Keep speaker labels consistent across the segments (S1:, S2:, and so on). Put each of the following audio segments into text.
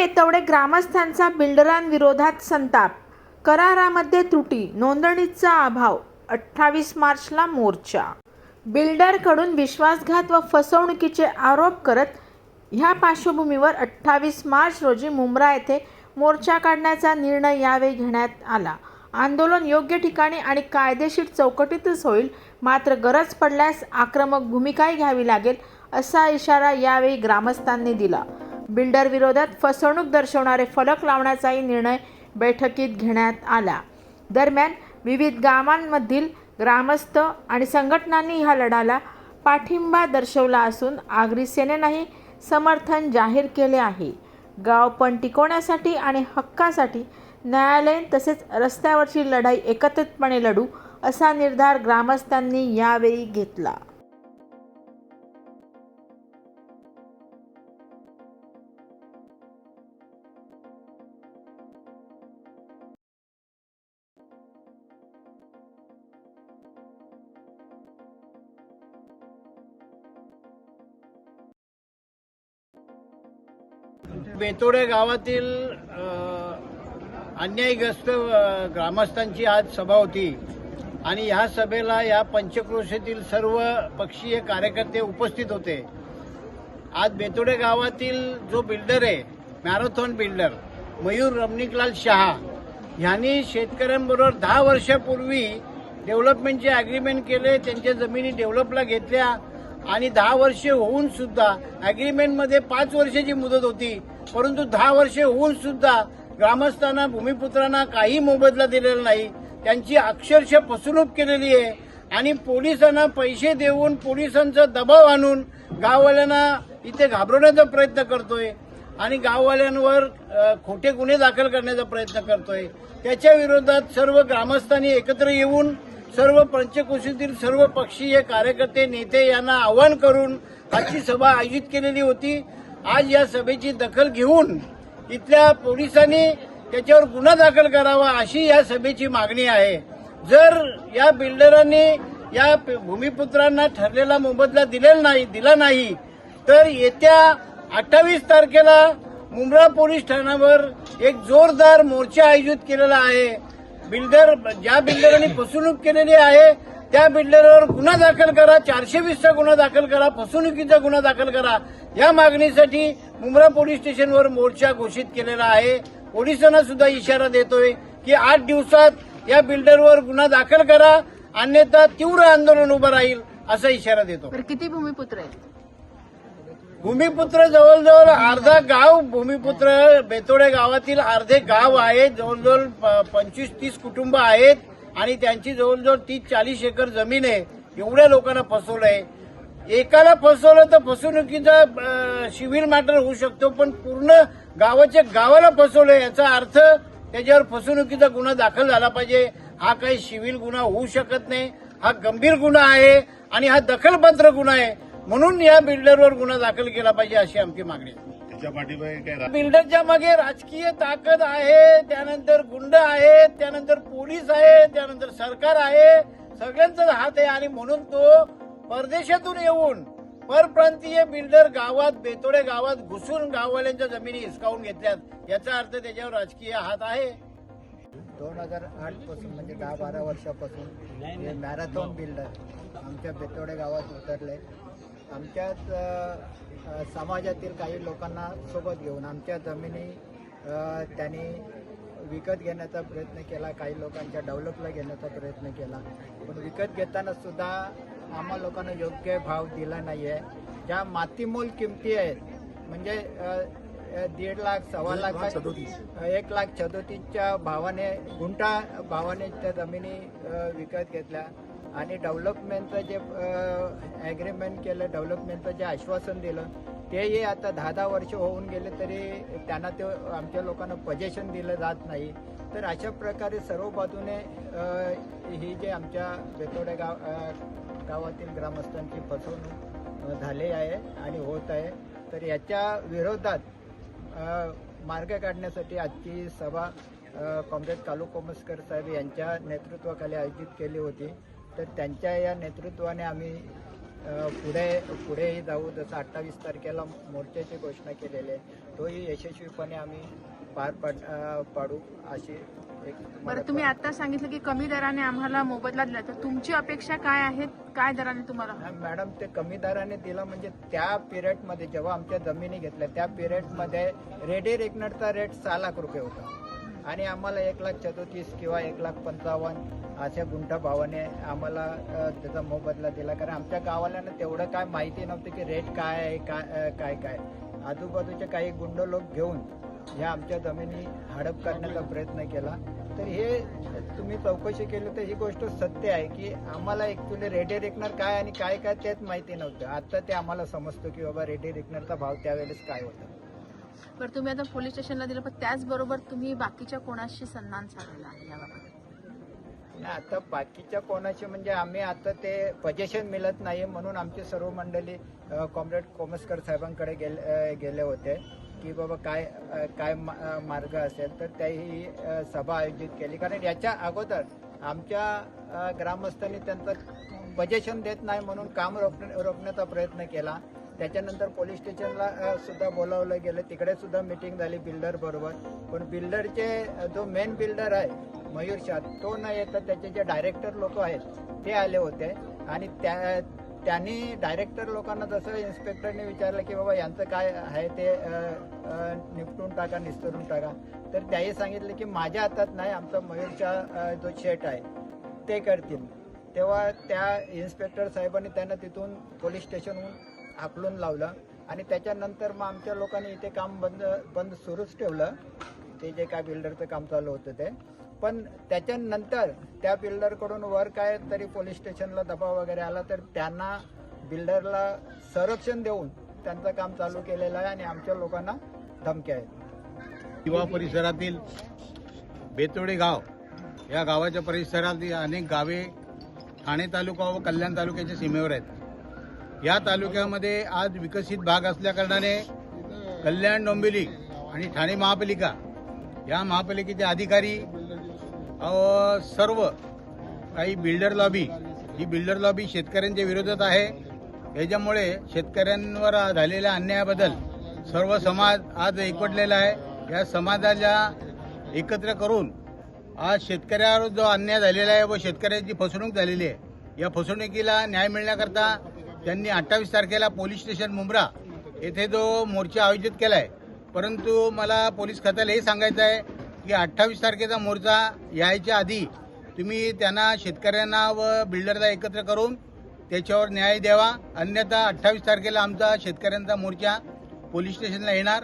S1: बेतवडे ग्रामस्थांचा बिल्डरांविरोधात संताप, करारामध्ये त्रुटी, नोंदणीचा अभाव, 28 मार्चला मोर्चा. बिल्डरकडून विश्वासघात व फसवणुकीचे आरोप करत ह्या पार्श्वभूमीवर 28 मार्च रोजी मुंब्रा येथे मोर्चा काढण्याचा निर्णय यावेळी घेण्यात आला. आंदोलन योग्य ठिकाणी आणि कायदेशीर चौकटीतच होईल, मात्र गरज पडल्यास आक्रमक भूमिकाही घ्यावी लागेल असा इशारा यावेळी ग्रामस्थांनी दिला. बिल्डर विरोधात फसवणूक दर्शवणारे फलक लावण्याचाही निर्णय बैठकीत घेण्यात आला. दरम्यान विविध गावांमधील ग्रामस्थ आणि संघटनांनी ह्या लढ्याला पाठिंबा दर्शवला असून आगरी सेनेनेही समर्थन जाहीर केले आहे. गाव पण टिकवण्यासाठी आणि हक्कासाठी न्यायालयीन तसेच रस्त्यावरची लढाई एकत्रितपणे लढू असा निर्धार ग्रामस्थांनी यावेळी घेतला.
S2: बेतोडे गावातील अन्यायग्रस्त ग्रामस्थांची आज सभा होती आणि ह्या सभेला या पंचक्रोशीतील सर्व पक्षीय कार्यकर्ते उपस्थित होते. आज बेतोडे गावातील जो बिल्डर आहे, मॅरेथॉन बिल्डर मयूर रमणिकलाल शहा यांनी शेतकऱ्यांबरोबर 10 वर्षापूर्वी डेव्हलपमेंटचे अग्रीमेंट केले, त्यांच्या जमिनी डेव्हलपला घेतल्या आणि 10 वर्षे होऊन सुद्धा अग्रीमेंटमध्ये 5 वर्षाची मुदत होती, परंतु 10 वर्षे होऊन सुद्धा ग्रामस्थांना भूमिपुत्रांना काही मोबदला दिलेला नाही. त्यांची अक्षरशः फसवणूक केलेली आहे आणि पोलिसांना पैसे देऊन पोलिसांचा दबाव आणून गाववाल्यांना इथे घाबरवण्याचा प्रयत्न करतोय आणि गाववाल्यांवर खोटे गुन्हे दाखल करण्याचा प्रयत्न करतोय. त्याच्या विरोधात सर्व ग्रामस्थांनी एकत्र येऊन सर्व पंचक्रोशीतील सर्व पक्षीय कार्यकर्ते नेते यांना आवाहन करून आजची सभा आयोजित केलेली होती. आज या सभेची दखल घेऊन इथल्या पोलिसांनी त्याच्यावर गुन्हा दाखल करावा अशी या सभेची मागणी आहे. जर या बिल्डरांनी या भूमिपुत्रांना ठरलेला मोबदला दिला नाही तर येत्या 28 तारखेला मुंब्रा पोलीस ठाण्यावर एक जोरदार मोर्चा आयोजित केलेला आहे. ज्या बिल्डरांनी फसवणूक केलेली आहे त्या बिल्डरवर गुन्हा दाखल करा, 420चा गुन्हा दाखल करा, फसवणुकीचा गुन्हा दाखल करा या मागणीसाठी मुंब्रा पोलीस स्टेशनवर मोर्चा घोषित केलेला आहे. पोलिसांना सुद्धा इशारा देतोय की 8 दिवसात या बिल्डरवर गुन्हा दाखल करा, अन्यथा तीव्र आंदोलन उभं राहील असा इशारा देतो.
S1: किती भूमिपुत्र आहेत?
S2: भूमिपुत्र जवळजवळ अर्धा गाव भूमिपुत्र बेतोडे गावातील अर्धे गाव आहे. जवळजवळ 25-30 कुटुंब आहेत आणि त्यांची जवळजवळ 30-40 एकर जमीन आहे. एवढ्या लोकांना फसवलंय. एकाला फसवलं तर फसवणुकीचा सिव्हिल मॅटर होऊ शकतो, पण पूर्ण गावाला फसवलंय याचा अर्थ त्याच्यावर फसवणुकीचा गुन्हा दाखल झाला पाहिजे. हा काही सिव्हिल गुन्हा होऊ शकत नाही. हा गंभीर गुन्हा आहे आणि हा दखलपात्र गुन्हा आहे. म्हणून या बिल्डरवर गुन्हा दाखल केला पाहिजे अशी आमची मागणी आहे. बिल्डरच्या मागे राजकीय ताकद आहे, त्यानंतर गुंड आहेत, त्यानंतर पोलीस आहे, त्यानंतर सरकार आहे, सगळ्यांचाच हात आहे आणि म्हणून तो परदेशातून येऊन परप्रांतीय बिल्डर गावात बेतोडे गावात घुसून गाववाल्यांच्या जमिनी हिसकावून घेतल्यात. याचा अर्थ त्याच्यावर राजकीय हात आहे.
S3: 2008 पासून म्हणजे 10-12 वर्षापासून हे मॅरेथॉन बिल्डर आमच्या बेतोडे गावात उतरले. आमच्याच समाजातील काही लोकांना सोबत घेऊन आमच्या जमिनी त्यांनी विकत घेण्याचा प्रयत्न केला, काही लोकांच्या डेव्हलपला घेण्याचा प्रयत्न केला, पण विकत घेताना सुद्धा आम्हा लोकांना योग्य भाव दिला नाही आहे. ज्या मातीमोल किमती आहेत म्हणजे 1.5 लाख, 1.25 लाख, 1,37,000च्या भावाने गुंठा भावाने त्या जमिनी विकत घेतल्या आणि डेव्हलपमेंटचं जे ॲग्रीमेंट केलं, डेव्हलपमेंटचं जे आश्वासन दिलं तेही आता 10-10 वर्ष होऊन गेले तरी त्यांना ते आमच्या लोकांना पोझिशन दिलं जात नाही. तर अशा प्रकारे सर्व बाजूने ही जे आमच्या बेतोडे गावातील ग्रामस्थांची फसवणूक झाली आहे आणि होत आहे. तर याच्या विरोधात मार्ग काढण्यासाठी आजची सभा कॉम्रेड कालू कोमस्कर साहेब यांच्या नेतृत्वाखाली आयोजित केली होती. तर त्यांच्या या नेतृत्वाने आम्ही पुढेही जाऊ. जसं 28 तारखेला मोर्चाची घोषणा केलेली आहे, तोही यशस्वीपणे आम्ही पाडू अशी एक
S1: बरं, तुम्ही आता सांगितलं की कमी दराने आम्हाला मोबदला दिला, तर तुमची अपेक्षा काय आहेत? काय दराने तुम्हाला?
S3: मॅडम, ते कमी दराने दिलं म्हणजे त्या पिरियडमध्ये जेव्हा आमच्या जमिनी घेतल्या त्या पिरियडमध्ये रेडी रेकनरचा रेट 6 लाख रुपये होता आणि आम्हाला 1,37,000 किंवा 1,55,000 अशा गुंठा भावाने आम्हाला त्याचा मोबदला दिला. कारण आमच्या गावाला तेवढं काय माहिती नव्हतं की रेट काय आहे, काय आजूबाजूचे काही गुंड लोक घेऊन ह्या आमच्या जमिनी हडप करण्याचा प्रयत्न केला. तर हे तुम्ही चौकशी केली तर ही गोष्ट सत्य आहे की आम्हाला ऍक्च्युली रेडी रेकनर काय आणि काय तेच माहिती नव्हतं. आता ते आम्हाला समजतो की बाबा रेडी रेकनरचा भाव त्यावेळेस काय होता.
S1: बरं, तुम्ही आता पोलीस स्टेशनला दिलं, पण त्याचबरोबर तुम्ही बाकीच्या कोणाशी संधान साधलेला आहे याबाबत?
S3: नाही, आता बाकीच्या कोणाचे म्हणजे आम्ही आता ते पोझिशन मिळत नाही म्हणून आमची सर्व मंडळी कॉम्रेड कोमस्कर साहेबांकडे गेले होते की बाबा काय मार्ग असेल. तर त्याही सभा आयोजित केली. कारण याच्या अगोदर आमच्या ग्रामस्थांनी त्यांचं पोझिशन देत नाही म्हणून काम रोखण्याचा प्रयत्न केला. त्याच्यानंतर पोलीस स्टेशनला सुद्धा बोलावलं गेलं, तिकडे सुद्धा मीटिंग झाली बिल्डर बरोबर. पण बिल्डरचे जो मेन बिल्डर आहे मयूर शाह, तो न येता त्याचे जे डायरेक्टर लोक आहेत ते आले होते आणि त्यांनी डायरेक्टर लोकांना जसं इन्स्पेक्टरने विचारलं की बाबा यांचं काय आहे ते निपटून टाका, निस्तरून टाका. तर त्याही सांगितलं की माझ्या हातात नाही, आमचा मयूरचा जो शेट आहे ते करतील. तेव्हा त्या इन्स्पेक्टर साहेबांनी त्यांना तिथून पोलीस स्टेशनहून हाकलून लावलं आणि त्याच्यानंतर मग आमच्या लोकांनी इथे काम बंद सुरूच ठेवलं, ते जे काय बिल्डरचं काम चालू होतं ते. पण त्याच्यानंतर त्या बिल्डरकडून वर काय तरी पोलीस स्टेशनला दबाव वगैरे आला, तर त्यांना बिल्डरला संरक्षण देऊन त्यांचं काम चालू केलेलं आहे आणि आमच्या लोकांना धमक्या आहेत.
S2: युवा परिसरातील बेतोडे गाव, या गावाच्या परिसरातील अनेक गावे ठाणे तालुका व कल्याण तालुक्याच्या सीमेवर आहेत. या तालुक्यामध्ये आज विकसित भाग असल्याकारणाने कल्याण, डोंबिवली आणि ठाणे महापालिका या महापालिकेचे अधिकारी सर्व काही बिल्डर लॉबी, ही बिल्डर लॉबी शेतकऱ्यांच्या विरोधात आहे. याच्यामुळे शेतकऱ्यांवर झालेल्या अन्यायाबद्दल सर्व समाज आज एकवटलेला आहे. या समाजाला एकत्र करून आज शेतकऱ्यावर जो अन्याय झालेला आहे व शेतकऱ्यांची फसवणूक झालेली आहे, या फसवणुकीला न्याय मिळण्याकरता त्यांनी 28 तारखेला पोलीस स्टेशन मुंब्रा येथे जो मोर्चा आयोजित केला आहे. परंतु मला पोलीस खात्याला हे सांगायचं आहे की 28 तारखेचा मोर्चा यायच्या आधी तुम्ही त्यांना, शेतकऱ्यांना व बिल्डरला एकत्र करून त्याच्यावर न्याय द्यावा. अन्यथा 28 तारखेला आमचा शेतकऱ्यांचा मोर्चा पोलीस स्टेशनला येणार.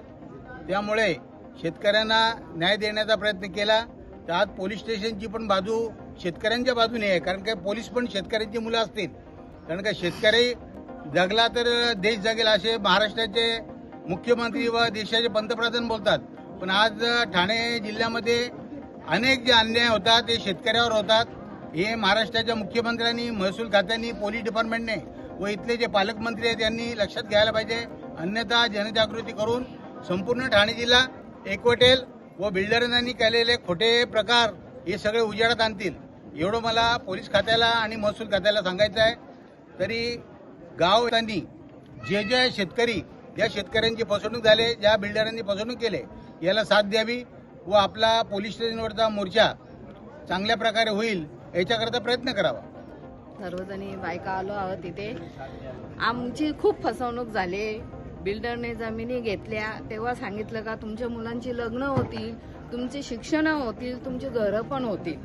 S2: त्यामुळे शेतकऱ्यांना न्याय देण्याचा प्रयत्न केला तर आज पोलीस स्टेशनची पण बाजू शेतकऱ्यांच्या बाजूने आहे. कारण काय पोलीस पण शेतकऱ्यांची मुलं असतील. कारण का शेतकरी जगला तर देश जगेल असे महाराष्ट्राचे मुख्यमंत्री व देशाचे पंतप्रधान बोलतात. पण आज ठाणे जिल्ह्यामध्ये अनेक जे अन्याय होतात ते शेतकऱ्यावर होतात. हे महाराष्ट्राच्या मुख्यमंत्र्यांनी, महसूल खात्याने, पोलीस डिपार्टमेंटने व इथले जे पालकमंत्री आहेत त्यांनी लक्षात घ्यायला पाहिजे. अन्यथा जनजागृती करून संपूर्ण ठाणे जिल्हा एकवटेल व बिल्डरांनी केलेले खोटे प्रकार हे सगळे उजेडात आणतील, एवढं मला पोलीस खात्याला आणि महसूल खात्याला सांगायचं आहे. तरी गावांनी जे शेतकरी, ज्या शेतकऱ्यांची फसवणूक झाली, ज्या बिल्डरांनी फसवणूक केले, याला साथ द्यावी व आपला पोलीस स्टेशनवरचा मोर्चा चांगल्या प्रकारे होईल याच्याकरता प्रयत्न करावा.
S4: सर्वजणी बायका आलो आहोत तिथे. आमची खूप फसवणूक झाली. बिल्डरने जमिनी घेतल्या तेव्हा सांगितलं का तुमच्या मुलांची लग्न होतील, तुमची शिक्षण होतील, तुमची घरं पण होतील,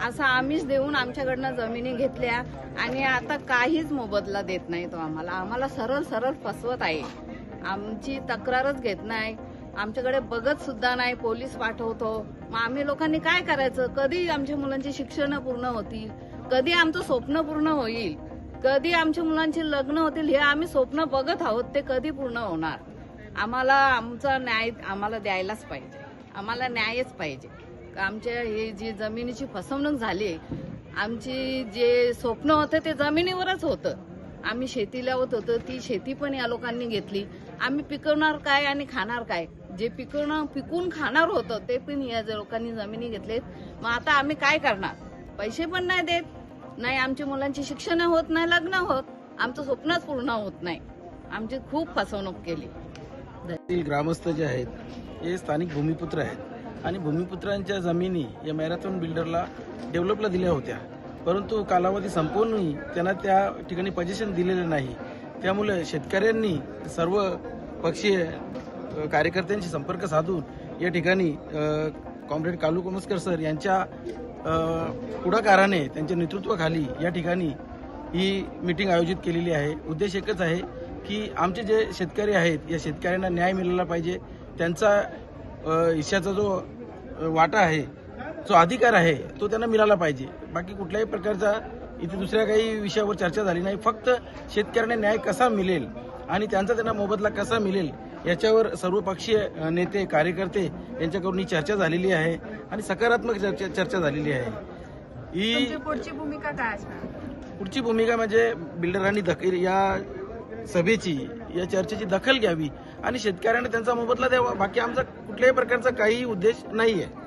S4: असं आम्हीच देऊन आमच्याकडनं जमिनी घेतल्या आणि आता काहीच मोबदला देत नाही तो आम्हाला सरळ फसवत आहे. आमची तक्रारच घेत नाही, आमच्याकडे बघत सुद्धा नाही, पोलीस पाठवतो. मग आम्ही लोकांनी काय करायचं? कधी आमच्या मुलांची शिक्षण पूर्ण होतील, कधी आमचं स्वप्न पूर्ण होईल, कधी आमच्या मुलांची लग्न होतील, हे आम्ही स्वप्न बघत आहोत, ते कधी पूर्ण होणार? आम्हाला आमचा न्याय आम्हाला द्यायलाच पाहिजे, आम्हाला न्यायच पाहिजे. आमच्या हे जी जमिनीची फसवणूक झाली, आमची जे स्वप्न होतं ते जमिनीवरच होतं. आम्ही शेतीला होतो, ती शेती पण या लोकांनी घेतली. आम्ही पिकवणार काय आणि खाणार काय? जे पिकून खाणार होतं ते पण या लोकांनी जमिनी घेतलेत. मग आता आम्ही काय करणार? पैसे पण नाही देत, नाही आमच्या मुलांची शिक्षण होत, नाही लग्न होत. आमचं स्वप्नच पूर्ण होत नाही. आमची खूप फसवणूक केली.
S5: येथील ग्रामस्थ जे आहेत हे स्थानिक भूमिपुत्र आहेत आणि भूमिपुत्रांच्या जमिनी या मॅरेथॉन बिल्डरला डेव्हलपला दिल्या होत्या, परंतु कालावधी संपवूनही त्यांना त्या ठिकाणी पोझिशन दिलेलं नाही. त्यामुळे शेतकऱ्यांनी सर्व पक्षीय कार्यकर्त्यांशी संपर्क साधून या ठिकाणी कॉम्रेड कालू कोमस्कर सर यांच्या पुढाकाराने त्यांच्या नेतृत्वाखाली या ठिकाणी ही मीटिंग आयोजित केलेली आहे. उद्देश एकच आहे की आमचे जे शेतकरी आहेत या शेतकऱ्यांना न्याय मिळाला पाहिजे. त्यांचा हिश्श्याचा जो वाटा आहे, जो अधिकार आहे तो त्यांना मिळाला पाहिजे. बाकी कुठल्याही प्रकारचा इथे दुसऱ्या काही विषयावर चर्चा झाली नाही. फक्त शेतकऱ्यांना न्याय कसा मिळेल आणि त्यांचा त्यांना मोबदला कसा मिळेल याच्यावर सर्वपक्षीय नेते कार्यकर्ते यांच्याकडून ही चर्चा झालेली आहे आणि सकारात्मक चर्चा झालेली आहे. ही
S4: पुढची भूमिका काय असणार?
S5: पुढची भूमिका म्हणजे बिल्डरांनी या सभेची या चर्चेची दखल घ्यावी आणि शेतकऱ्यांना त्यांचा मोबदला द्यावा. बाकी आमचा कुठल्याही प्रकारचा काही उद्देश नाही आहे.